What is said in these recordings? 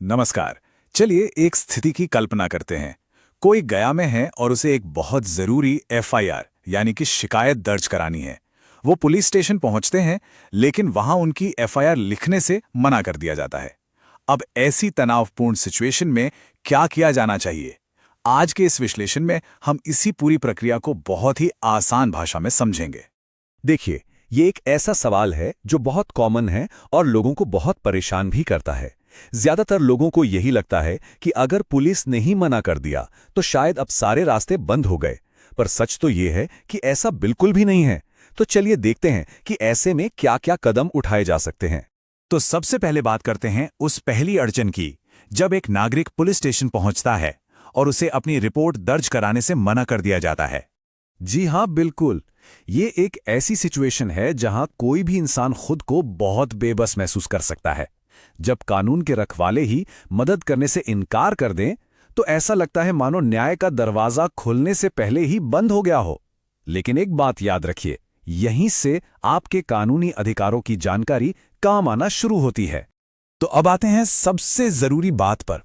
नमस्कार। चलिए एक स्थिति की कल्पना करते हैं। कोई गया में है और उसे एक बहुत जरूरी एफआईआर यानी कि शिकायत दर्ज करानी है। वो पुलिस स्टेशन पहुंचते हैं, लेकिन वहां उनकी एफआईआर लिखने से मना कर दिया जाता है। अब ऐसी तनावपूर्ण सिचुएशन में क्या किया जाना चाहिए? आज के इस विश्लेषण में हम इसी पूरी प्रक्रिया को बहुत ही आसान भाषा में समझेंगे। देखिए, ये एक ऐसा सवाल है जो बहुत कॉमन है और लोगों को बहुत परेशान भी करता है। ज्यादातर लोगों को यही लगता है कि अगर पुलिस ने ही मना कर दिया तो शायद अब सारे रास्ते बंद हो गए। पर सच तो ये है कि ऐसा बिल्कुल भी नहीं है। तो चलिए देखते हैं कि ऐसे में क्या-क्या कदम उठाए जा सकते हैं। तो सबसे पहले बात करते हैं उस पहली अड़चन की, जब एक नागरिक पुलिस स्टेशन पहुंचता है और उसे अपनी रिपोर्ट दर्ज कराने से मना कर दिया जाता है। जी हाँ, बिल्कुल। ये एक ऐसी सिचुएशन है जहां कोई भी इंसान खुद को बहुत बेबस महसूस कर सकता है। जब कानून के रखवाले ही मदद करने से इनकार कर दें, तो ऐसा लगता है मानो न्याय का दरवाजा खुलने से पहले ही बंद हो गया हो। लेकिन एक बात याद रखिए, यहीं से आपके कानूनी अधिकारों की जानकारी काम आना शुरू होती है। तो अब आते हैं सबसे जरूरी बात पर।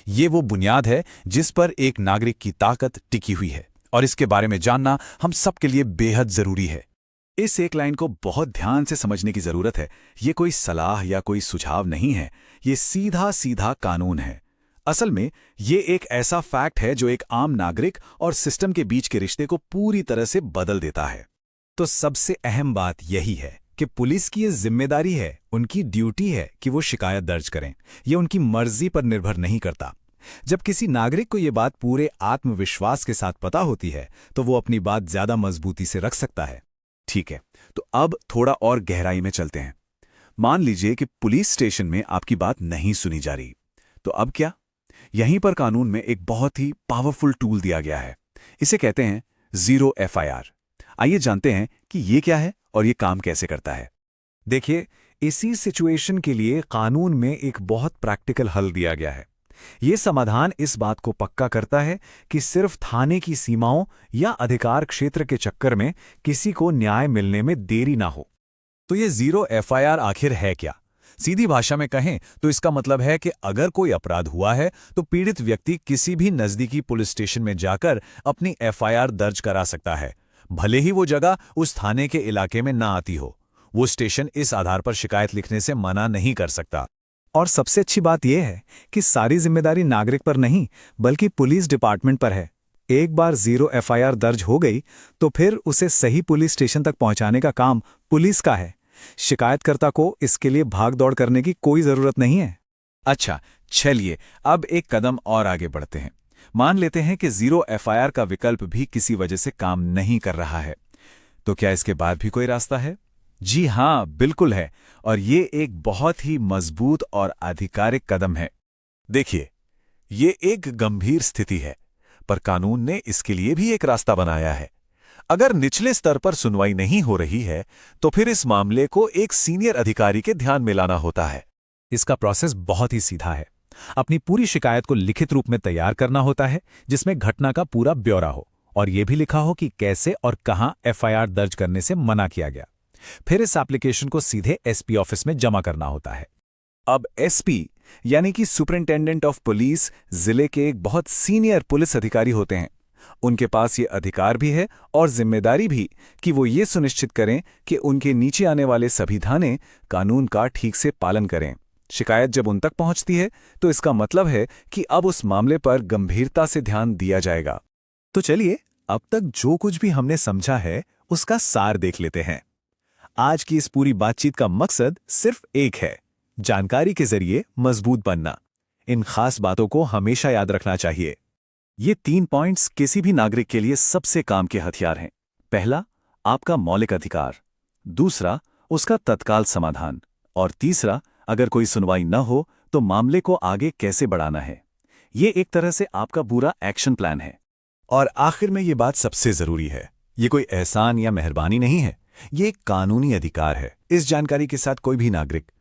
ये वो बुनियाद है जिस पर एक नागरिक की ताकत टिकी हुई है, और इसके बारे में जानना हम सबके लिए बेहद जरूरी है। इस एक लाइन को बहुत ध्यान से समझने की जरूरत है। ये कोई सलाह या कोई सुझाव नहीं है, ये सीधा सीधा कानून है। असल में ये एक ऐसा फैक्ट है जो एक आम नागरिक और सिस्टम के बीच के रिश्ते को पूरी तरह से बदल देता है। तो सबसे अहम बात यही है कि पुलिस की ये जिम्मेदारी है, उनकी ड्यूटी है कि वो शिकायत दर्ज करें। ये उनकी मर्जी पर निर्भर नहीं करता। जब किसी नागरिक को ये बात पूरे आत्मविश्वास के साथ पता होती है, तो वो अपनी बात ज्यादा मजबूती से रख सकता है। ठीक है, तो अब थोड़ा और गहराई में चलते हैं। मान लीजिए कि पुलिस स्टेशन में आपकी बात नहीं सुनी जा रही, तो अब क्या? यहीं पर कानून में एक बहुत ही पावरफुल टूल दिया गया है। इसे कहते हैं जीरो एफआईआर। आइए जानते हैं कि ये क्या है और ये काम कैसे करता है। देखिए, इसी सिचुएशन के लिए कानून में एक बहुत प्रैक्टिकल हल दिया गया है। ये समाधान इस बात को पक्का करता है कि सिर्फ थाने की सीमाओं या अधिकार क्षेत्र के चक्कर में किसी को न्याय मिलने में देरी ना हो। तो ये जीरो एफआईआर आखिर है क्या? सीधी भाषा में कहें तो इसका मतलब है कि अगर कोई अपराध हुआ है तो पीड़ित व्यक्ति किसी भी नजदीकी पुलिस स्टेशन में जाकर अपनी एफआईआर दर्ज करा सकता है, भले ही वो जगह उस थाने के इलाके में ना आती हो। वो स्टेशन इस आधार पर शिकायत लिखने से मना नहीं कर सकता। और सबसे अच्छी बात यह है कि सारी जिम्मेदारी नागरिक पर नहीं, बल्कि पुलिस डिपार्टमेंट पर है। एक बार जीरो एफआईआर दर्ज हो गई तो फिर उसे सही पुलिस स्टेशन तक पहुंचाने का काम पुलिस का है। शिकायतकर्ता को इसके लिए भाग दौड़ करने की कोई जरूरत नहीं है। अच्छा, चलिए अब एक कदम और आगे बढ़ते हैं। मान लेते हैं कि जीरो एफआईआर का विकल्प भी किसी वजह से काम नहीं कर रहा है, तो क्या इसके बाद भी कोई रास्ता है? जी हां, बिल्कुल है, और ये एक बहुत ही मजबूत और आधिकारिक कदम है। देखिए, ये एक गंभीर स्थिति है, पर कानून ने इसके लिए भी एक रास्ता बनाया है। अगर निचले स्तर पर सुनवाई नहीं हो रही है, तो फिर इस मामले को एक सीनियर अधिकारी के ध्यान में लाना होता है। इसका प्रोसेस बहुत ही सीधा है। अपनी पूरी शिकायत को लिखित रूप में तैयार करना होता है, जिसमें घटना का पूरा ब्यौरा हो और यह भी लिखा हो कि कैसे और कहां एफआईआर दर्ज करने से मना किया गया। फिर इस एप्लीकेशन को सीधे एसपी ऑफिस में जमा करना होता है। अब एसपी यानी कि सुपरिंटेंडेंट ऑफ पुलिस जिले के एक बहुत सीनियर पुलिस अधिकारी होते हैं। उनके पास ये अधिकार भी है और जिम्मेदारी भी कि वो ये सुनिश्चित करें कि उनके नीचे आने वाले सभी थाने कानून का ठीक से पालन करें। शिकायत जब उन तक पहुंचती है तो इसका मतलब है कि अब उस मामले पर गंभीरता से ध्यान दिया जाएगा। तो चलिए, अब तक जो कुछ भी हमने समझा है उसका सार देख लेते हैं। आज की इस पूरी बातचीत का मकसद सिर्फ एक है, जानकारी के जरिए मजबूत बनना। इन खास बातों को हमेशा याद रखना चाहिए। ये 3 पॉइंट्स किसी भी नागरिक के लिए सबसे काम के हथियार हैं। पहला, आपका मौलिक अधिकार। दूसरा, उसका तत्काल समाधान। और तीसरा, अगर कोई सुनवाई न हो तो मामले को आगे कैसे बढ़ाना है। ये एक तरह से आपका पूरा एक्शन प्लान है। और आखिर में ये बात सबसे जरूरी है, ये कोई एहसान या मेहरबानी नहीं है, ये एक कानूनी अधिकार है। इस जानकारी के साथ कोई भी नागरिक